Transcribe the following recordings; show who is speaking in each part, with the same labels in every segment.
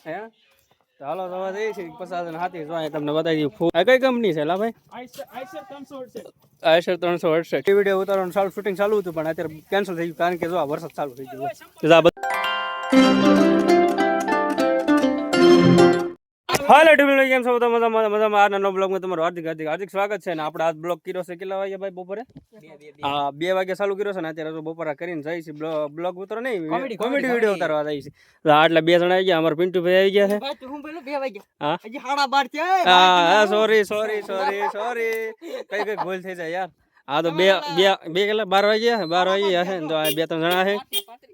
Speaker 1: હે તો હાલો તો જઈએ છીએ 50 હાથી જો તમને બતાવી દઉં ફૂલ આ કઈ કંપની છે લા ભાઈ આઈસર 368 વિડીયો ઉતારવાનું ચાલુ શૂટિંગ ચાલુ હતું પણ અત્યારે કેન્સલ થઈ ગયું કારણ કે જો આ વરસાદ ચાલુ થઈ ગયો હાલો ડુબલી કેમ છો બધા મજામાં આજના નો બ્લોગમાં તમારું હાર્દિક સ્વાગત છે ને આપણે આજ બ્લોગ કર્યો છે કેટલા વાગે ભાઈ બપોરે હા 2 વાગે ચાલુ કર્યો છે ને અત્યારે તો બપોરા કરીને જાય છે બ્લોગ ઉતારો નહીં કોમેડી વિડીયો ઉતારવા જાય છે એટલે 2 જણા આવી ગયા અમારા પિન્ટુ ભાઈ આવી ગયા છે હું પેલો 2 વાગ્યા હજી 12:30 હા સોરી કઈ ભૂલ થઈ જાય યાર હા તો બે કેટલા 12 વાગ્યા છે તો આ 2-3 જણા છે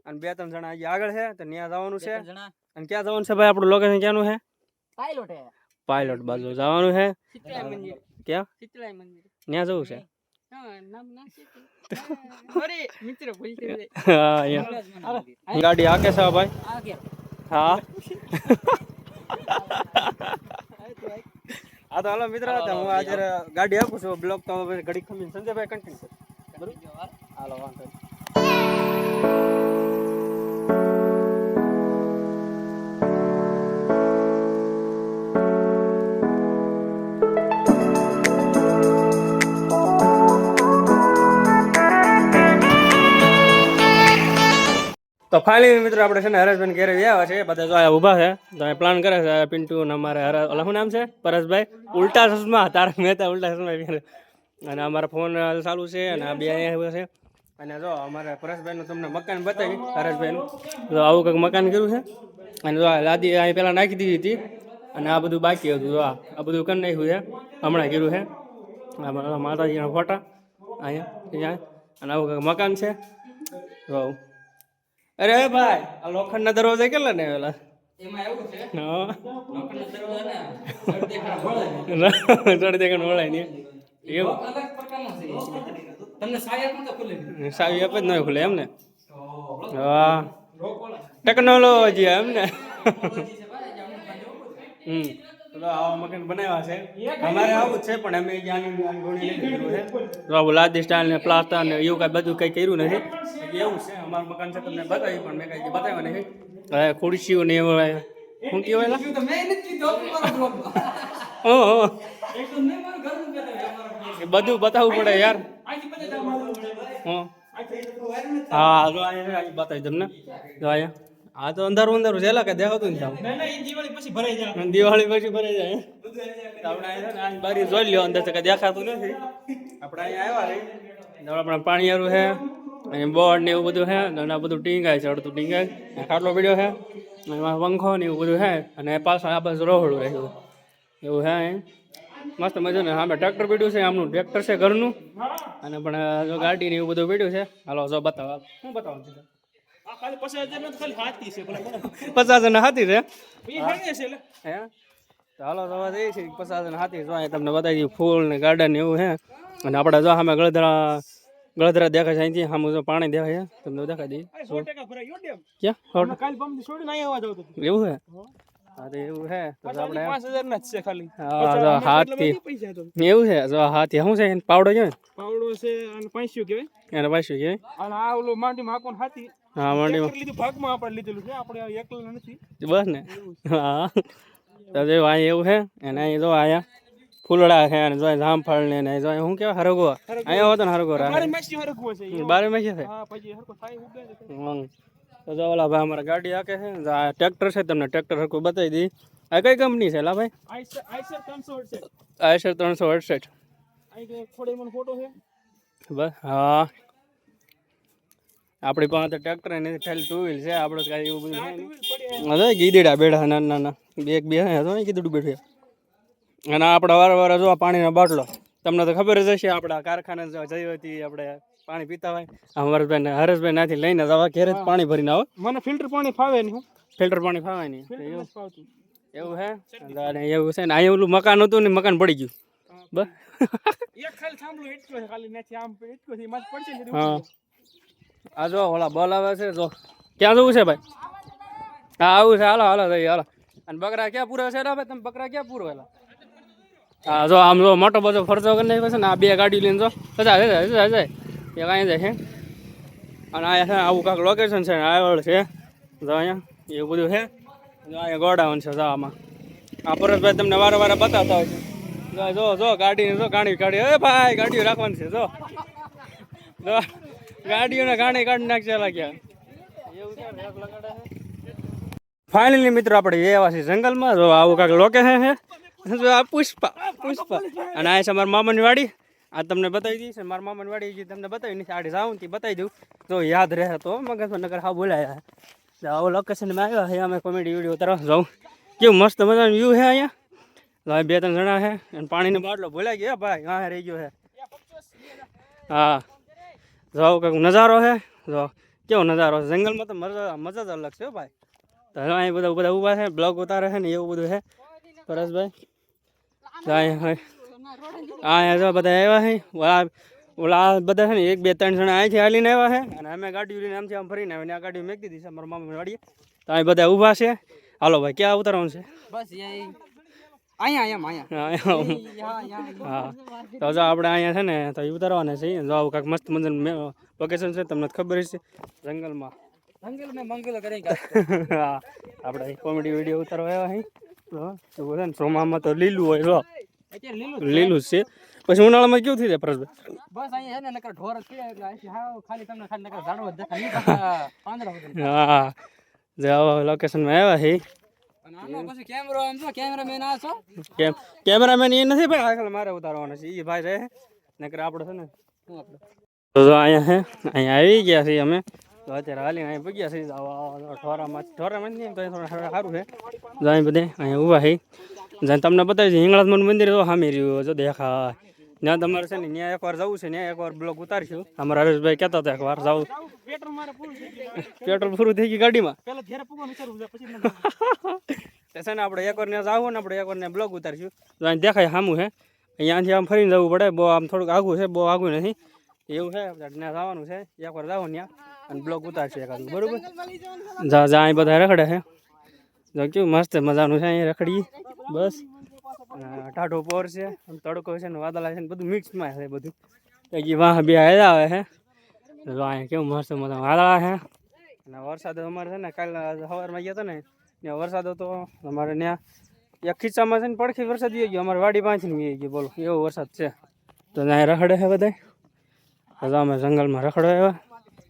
Speaker 1: અને 2-3 જણા આગળ છે તો ત્યાં જવાનું છે અને ક્યાં જવાનું છે ભાઈ આપણું લોકેશન ક્યાંનું છે પાયલોટ બાજુ જવાનું છે ક્યાં ત્યાં જવું છે ગાડી આકે છે ભાઈ હા હા તો હાલો મિત્ર હું આજે ગાડી આપું છું બ્લોક તો ઘડી ખમી સંજયભાઈ કન્ટિન્યુ બરોબર હાલો વાંધો તો ફાઇનલી મિત્રો આપણે છે ને હરેશભાઈ ઘેરે આવ્યા છે બધા જો આ ઊભા છે તો પ્લાન કરે છે પિન્ટુ ને અમારે ઓલા શું નામ છે પરેશભાઈ ઉલ્ટા ચશ્મા તારક મહેતા ઉલ્ટા ચશ્મા અને અમારા ફોન ચાલુ છે અને આ બે અહીંયા છે અને જો અમારે પરેશભાઈનું તમને મકાન બતાવી હરેશભાઈનું તો આવું કંઈક મકાન કર્યું છે અને જો લાદી અહીં પહેલાં નાખી દીધી હતી અને આ બધું બાકી હતું જો આ બધું કરી નાખ્યું છે હમણાં કર્યું છે માતાજીના ફોટા અહીંયા અને આવું કંઈક મકાન છે જો અરે ભાઈ આ લોખંડના દરવાજા કેટલા ને પેલા એમાં એવું છે હા ચડ દેખાણ વળાય ને એવું તમને સાવી આપે જ ન ખુલે એમ ને હા ટેકનોલોજી એમ ને આવા મકાન બનાવ્યા છે અમારે આવું જ છે પણ અમે આવું લાદી સ્ટાઇલ ને પ્લાસ્ટર ને એવું કઈ બધું કઈ કર્યું નથી એવું છે અમારું મકાન છે તમને બતાવી પણ મેં કઈ બતાવ્યા નથી હવે ખુરશીઓ ને એવું શું કહેવાય બધું બતાવવું પડે યાર હા જો અહીંયા બતાવી તમને જો અહીંયા હા તો અંધારું છે કે દેખાતું ને દિવાળી પછી ભરાઈ જાય આપણે બારી જોઈ લ્યો અંદર કઈ દેખાતું નથી આપણે અહીંયા આવ્યા આપણે પાણી વાળું છે અહીંયા બોર્ડ ને એવું બધું છે અને આ બધું ટીંગાય છે અડધું ટીંગાય ખાટલો પીડ્યો છે એમાં પંખો ને એવું બધું છે અને પાછળ આ બાજુ રોહડું રહ્યું એવું છે મસ્ત મજા ને સામે ટ્રેક્ટર પીડ્યું છે આમનું ટ્રેક્ટર છે ઘરનું અને પણ જો ગાડી ને એવું બધું પીડ્યું છે હાલો જો બતાવો શું બતાવવાનું છે 50 હાથી છે હે તો હાલો તો જઈએ છીએ 50 હાથી જો તમને બતાવી દઉં ફૂલ ને ગાર્ડન એવું છે અને આપણે જો સામે ગળધરા દેખાય છે અહીંથી સામે જો પાણી દેખાય છે તમને દેખાઈ દઈએ ક્યાં એવું છે હા તો એવું છે તો આપણે 5000 ના જ છે ખાલી હા હાથી એવું છે જો હાથી શું છે પાવડો છે અને 500 કહેવાય અને 500 કહેવાય અને આ ઓલો માંડીમાં હાકોન હાથી હા માંડીમાં લીધું ભાગમાં આપણે લીધેલું છે આપણે એકલા નથી બસ ને હા તો જો અહીં એવું છે અને અહીં જો અહીંયા ફૂલડા છે અને જો જામફળ ને જો શું કહેવાય હરગો અહીંયા હોતો ને હરગો બારે માસી છે હા પછી હરકો થાય ઉગે તો જો ઓલા ભાઈ અમારા ગાડી આકે છે ટ્રેક્ટર છે તમને ટ્રેક્ટર હરકો બતાવી દી આ કઈ કંપની છે લા ભાઈ આઈસર 368 ફોટો છે બસ હા આપણી પાસે ટ્રેક્ટર ને ખાલી 2 વ્હીલ છે આપણે કઈ એવું બધું છે ગીદડા બેઠા નાના બે હતો ને ગીદડું બેઠું અને આપણે વારવાર જો પાણીનો બાટલો તમને તો ખબર જ હશે આપણા કારખાને જઈ હતી આપણે પાણી પીતા હોય હરેશભાઈ નાથી લઈને જવા ઘેરે પાણી ભરીને આવો મને ફિલ્ટર પાણી ફાવે નહીં એવું છે એવું છે ને અહીંયા ઓલું મકાન હતું ને મકાન પડી ગયું બસ હા આ જો ઓલા બોલ આવે છે જો ક્યાં જવું છે ભાઈ હા આવું છે હાલો હાલો અને બકરા ક્યાં પૂરા છે ભાઈ તમે બકરા ક્યાં પૂરવેલા હા જો આમ જો મોટો બધો ફરતો કરી નાખ્યો છે ને આ બે ગાડી લઈને જો જાય કાંઈ જાય છે અને અહીંયા છે આવું કાંક લોકેશન છે આગળ છે જો અહીંયા એવું બધું છે અહીંયા ગોડાઉન છે જો આમાં આ પરેશભાઈ તમને વારે વારે બતાવતા હોય છે જો જો ગાડીને જો ગાડી એ ભાઈ ગાડીઓ રાખવાની છે જો ગાડીઓને ગાડી કાઢી નાખશે લાગ્યા એવું છે ફાઇનલી મિત્રો આપણે એવા છે જંગલમાં જો આવું કાંક લોકેશન છે જો આ પુષ્પા અને આ છે મારા મામાની વાડી આ તમને બતાવી દઈશ મારા મામાની વાડી જે તમને બતાવી નથી આડે જાઉં તે બતાવી દઉં જો યાદ રહે તો મગજમાં નગર હા બોલાયા આવું લોકેશનમાં આવ્યા છે અમે કોમેડી વિડીયો તરફ જાઉં કેવું મસ્ત મજાનું વ્યૂ છે અહીંયા બે ત્રણ જણા છે અને પાણીનો બાટલો ભૂલાઈ ગયો ભાઈ હા રહી ગયો છે હા જો આવું કંઈક નજારો છે જો કેવો નજારો છે જંગલમાં તો મજા જ અલગ છે ભાઈ તો અહીં બધા ઊભા છે બ્લોગ ઉતારે છે ને એવું બધું છે પરેશભાઈ હા જો બધા આવ્યા છે ઓલા બધા છે ને 1 2 3 જણા અહીંથી હાલીને આવ્યા છે અને અમે ગાડી લઈને આમથી આમ ફરીને આવ્યા આ ગાડી મેકી દીધી છે મારા મામા વાડીએ તો અહીં બધા ઊભા છે હાલો ભાઈ ક્યાં ઉતારવાનું છે બસ અહીંયા હા તો જો આપણે અહીંયા છે ને તો એ ઉતારવાના છે જો આવું કાંઈક મસ્ત મજાનું લોકેશન છે તમને ખબર છે જંગલમાં હા આપણે કોમેડી વિડીયો ઉતારવા આવ્યા છે ને ચોમામાં તો લીલું હોય જો લીલું જ છે પછી ઉનાળામાં કેવું થઈ જાય પરેશભાઈ બસ અહીંયા છે ને નકર ઢોર છે એટલે ખાલી તમને ખાલી નકર ઝાડવા જ દેખાય હા જે આવા લોકેશનમાં આવ્યા છે કેમેરામેન એ નથી ભાઈ આગળ મારે ઉતારવાના છે એ ભાઈ રહે નકર આપણે છે ને તો અહીંયા છે અહીંયા આવી ગયા છીએ અમે તો અત્યારે હાલીને અહીંયા પગ્યા છીએ ઠોરામાં નહીં તો થોડા સારું છે જો અહીં બધે અહીંયા ઊભા છે જ્યાં તમને બતાવી છે હિંગળાજમાનું મંદિર તો સામે રહ્યું જો દેખાય ત્યાં તમારે છે ને ત્યાં એકવાર જવું છે ત્યાં એકવાર બ્લોગ ઉતારશું અમારા હરેશભાઈ કહેતા હતા એકવાર જવું પેટ્રોલ પૂરું થઈ ગયું ગાડીમાં છે ને આપણે એકવાર ત્યાં જવું ને આપણે એકવાર ત્યાં બ્લોગ ઉતારશું તો અહીં દેખાય સામું છે અહીંયાથી આમ ફરીને જવું પડે બહુ આમ થોડુંક આઘું છે બહુ આઘું નથી એવું છે ત્યાં જવાનું છે એકવાર જવું ત્યાં અને બ્લોગ ઉતારશે એકાદું બરોબર જા અહીં બધા રખડે છે જો કેવું મસ્ત મજાનું છે અહીં રખડી બસ ટાઢો પોર છે તડકો છે ને વાદળા છે ને બધું મિક્સમાં છે બધું એ વાહ બે આવે છે જો અહીંયા કેવું મસ્ત મજા વાદળા છે અને વરસાદ અમારે છે ને કાલે સવારમાં ગયા હતા ને ત્યાં વરસાદ હતો અમારે ત્યાં એક ખીચામાં છે ને પડખી વરસાદ આવી ગયો અમારે વાડી પાંચની આવી ગયો બોલો એવો વરસાદ છે તો ત્યાં રખડે છે બધા તો અમે જંગલમાં રખડો આવ્યા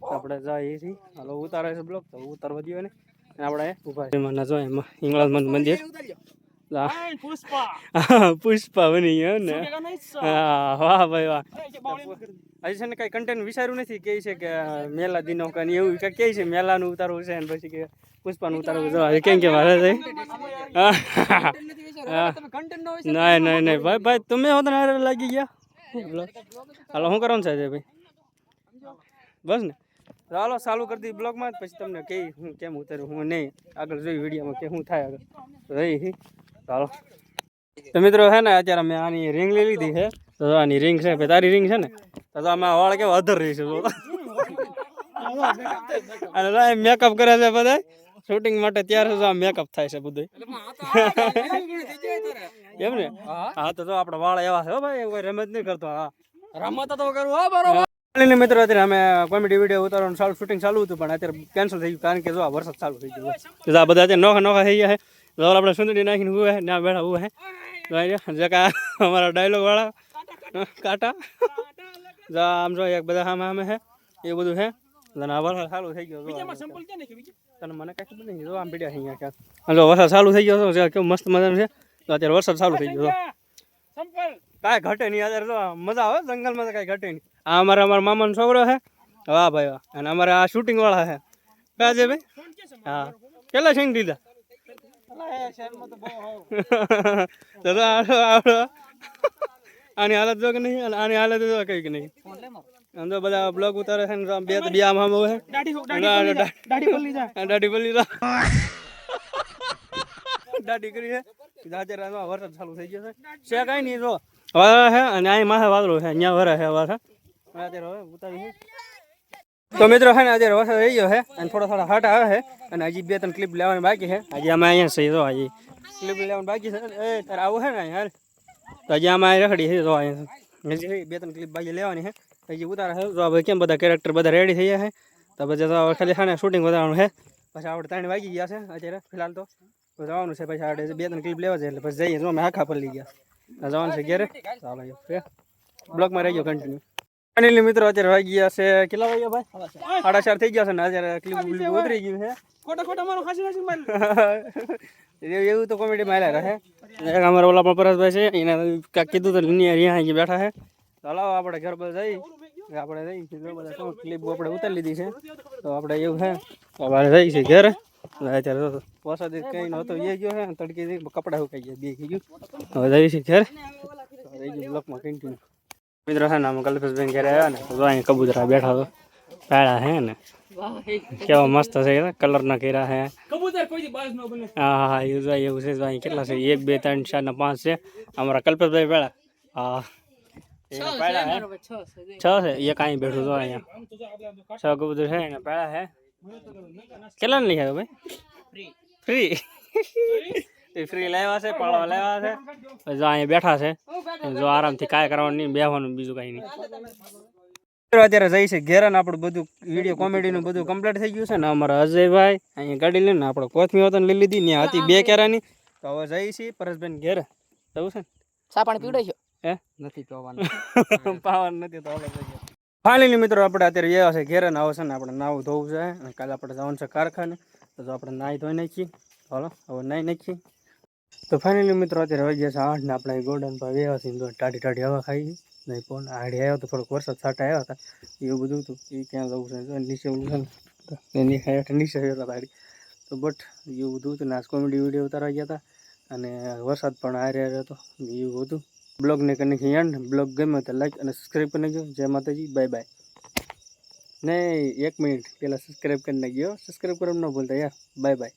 Speaker 1: આપણે જઈએ છીએ હાલો ઉતારે છે બ્લોક તો ઉતારવા દઈએ ને આપણે ઊભા એમાં જો એમાં હિંગળાજ મંદિર પુષ્પા બની ગયો ને હા વાહ ભાઈ વાહ હજી છે ને કઈ કન્ટેન્ટ વિચાર્યું નથી કે છે કે મેલા દિનો કઈ એવું કે છે મેલાનું ઉતારવું છે ને પછી કે પુષ્પાનું ઉતારવું જો કેમ કે મારે છે નહીં ભાઈ તમે હોત ને લાગી ગયા હાલો શું કરવાનું છે ભાઈ બસ ને ચાલો ચાલુ કરી દી બ્લોગમાં પછી તમને કહી હું કેમ ઉતાર્યું હું નહીં આગળ જોઈ વિડીયોમાં કે શું થાય આગળ રહી ચાલો તો મિત્રો છે ને અત્યારે મેં આની રિંગ લઈ લીધી છે તો આની રિંગ છે ભાઈ તારી રિંગ છે ને તો આમાં વાળ કેવા અધર રહી છે અને મેકઅપ કરે છે બધા શૂટિંગ માટે ત્યારે મેકઅપ થાય છે બધું એમ ને હા તો આપડે વાળ એવા છે ભાઈ કોઈ રમત નહીં કરતો હા રમત તો કરું હા બરોબર મિત્રો અત્યારે અમે કોમેડી વિડીયો ઉતારવાનું ચાલુ શૂટિંગ ચાલુ હતું પણ અત્યારે કેન્સલ થઈ ગયું કારણ કે જો વરસાદ ચાલુ થઈ ગયો આ બધા અત્યારે નોખા થઈ ગયા છે તો આપણે સુંદરી નાખીને ઉભા છે ત્યાં બેઠા ઉભા છે જે કા અમારા ડાયલોગ વાળા કાંટા આમ જો એક બધા સામે છે એ બધું છે અને આ વરસાદ ચાલુ થઈ ગયો તને મને કઈ ખબર નહીં જો આમ પીડ્યા અહીંયા ક્યાં જો વરસાદ ચાલુ થઈ ગયો છે કેવું મસ્ત મજાનું છે તો અત્યારે વરસાદ ચાલુ થઈ ગયો કાંઈ ઘટે નહીં અત્યારે તો મજા આવે જંગલમાં તો કાંઈ ઘટે નહીં આ અમારા મામાનો છોકરો છે વાહ ભાઈ વાહ અને અમારે આ શૂટિંગ વાળા છે ક્યાં છે ભાઈ હા કેટલા છે લીધા આની હાલત જો કે નહીં આની હાલત જો કઈ કે નહીં આમ તો બધા બ્લોગ ઉતારે છે ને બે આમ આમ હોય દાઢી બોલી દાઢી કરી છે અત્યારે વરસાદ ચાલુ થઈ ગયો છે કઈ નહીં જો વરા છે અને અહીં માથે વાદળો છે અહીંયા વરા છે અત્યારે હવે ઉતારી તો મિત્રો છે ને અત્યારે વરસાદ થઈ ગયો છે અને થોડા હાટ આવે છે અને હજી 2 3 ક્લિપ લેવાની બાકી છે હજી અમે અહીંયા છે જો હજી ક્લિપ લેવાની બાકી છે એ તારે આવું છે ને અહીંયા તો હજી આમાં રખડી છે જો અહીંયા હજી 2 3 ક્લિપ બાકી લેવાની છે હજી ઉતારે છે જો હવે કેમ બધા કેરેક્ટર બધા રેડી થઈ ગયા છે તો પછી તો ખાલી છે ને શૂટિંગ વધારવાનું છે પછી આપણે 3 વાગી ગયા છે અત્યારે ફિલહાલ તો તો જવાનું છે પછી આપણે 2-3 ક્લિપ લેવા છે એટલે પછી જઈએ. જો અમે આખા પર લઈ ગયા જવાનું છે ઘેરે. ચાલો બ્લોગમાં રહી ગયો કન્ટિન્યુ. ફાઇનલી મિત્રો અત્યારે વાગી ગયા છે કેટલા વાગ્યા ભાઈ 4:30 થઈ ગયા છે ને અત્યારે ક્લિપ ઉતરી ગયું છે. ખોટા મારું ખાસી મારી એવું તો કોમેડી માં રહે. એક અમારા ઓલા પણ પરેશભાઈ છે એને કાંઈક કીધું તો અહીંયા બેઠા છે. ચાલો આપણે ઘર પર જઈ આપણે જઈ બધા શું ક્લિપ આપણે ઉતારી લીધી છે તો આપણે એવું છે તો અમારે જઈ છે ઘરે. અત્યારે વરસાદ કઈ નહોતો એ ગયો છે તડકી કપડા સુકાઈ ગયા બે ગયું. હવે જઈ છે ઘેર રહી ગયું બ્લોકમાં કન્ટિન્યુ. મિત્રો છે ને આમ કલ્પેશભાઈ ઘરે આવ્યા ને તો અહીં કબૂતરા બેઠા તો પાળા હે ને કેવા મસ્ત છે કલર ના કર્યા હે. હા હા એવું છે અહીં કેટલા છે 1 2 3 4 ને 5 છે અમારા કલ્પેશભાઈ પેલા. હા 6 છે એક અહીં બેઠું તો અહીંયા 6 કબૂતર છે ને પેલા હે. કેટલા ને લખ્યા ભાઈ ફ્રી લાવ્યા છે પાળવા લાવ્યા છે. જો અહીંયા બેઠા છે જો આરામથી કાંઈ કરવાનું નહીં બેસવાનું બીજું કાંઈ નહીં. અત્યારે જઈ છે ઘેર ને આપણું બધું વિડીયો કોમેડીનું બધું કમ્પ્લીટ થઈ ગયું છે ને અમારા અજયભાઈ અહીંયા ગાડી લઈને આપણે કોથમી હોતો લઈ લીધી ત્યાં હતી 2 કેરાની તો હવે જઈ છીએ પરેશભાઈ ઘેરે જવું છે ને
Speaker 2: ચા પાણી પીવડે છે
Speaker 1: હે નથી પીવાનું પાવાનું નથી તો ફાઇનલી મિત્રો આપણે અત્યારે એવા છે ઘેરે ને હવે છે ને આપણે નાવું ધોવું છે અને કાલે આપણે જવાનું છે કારખાને તો આપણે નાહી ધોઈ નાખીએ. હાલો હવે નાહી નાખીએ. તો ફાઇનલી મિત્રો અત્યારે વાગ્યા છે 8 ને આપણે ગોલ્ડન ભાવ એવા છે ટાઢી હવા ખાઈ નહીં પણ આડી આવ્યો તો થોડોક વરસાદ છાંટા આવ્યા હતા એવું બધું હતું એ ક્યાં જવું છે નીચે ઓલું છે ને નીચે આવ્યો આડી તો બટ એવું બધું હતું ને આજ કોમેડી વિડીયો ઉતારવા ગયા હતા અને વરસાદ પણ હારે હતો એવું હતું. બ્લોગને કરી એન્ડ બ્લોગ ગમે તો લાઈક અને સબસ્ક્રાઈબ કરી નાખજો. જય માતાજી બાય બાય. નહીં 1 મિનિટ પહેલાં સબસ્ક્રાઈબ કરી નાખજો સબસ્ક્રાઈબ કરવાનું ન ભૂલતા યાર. Bye bye.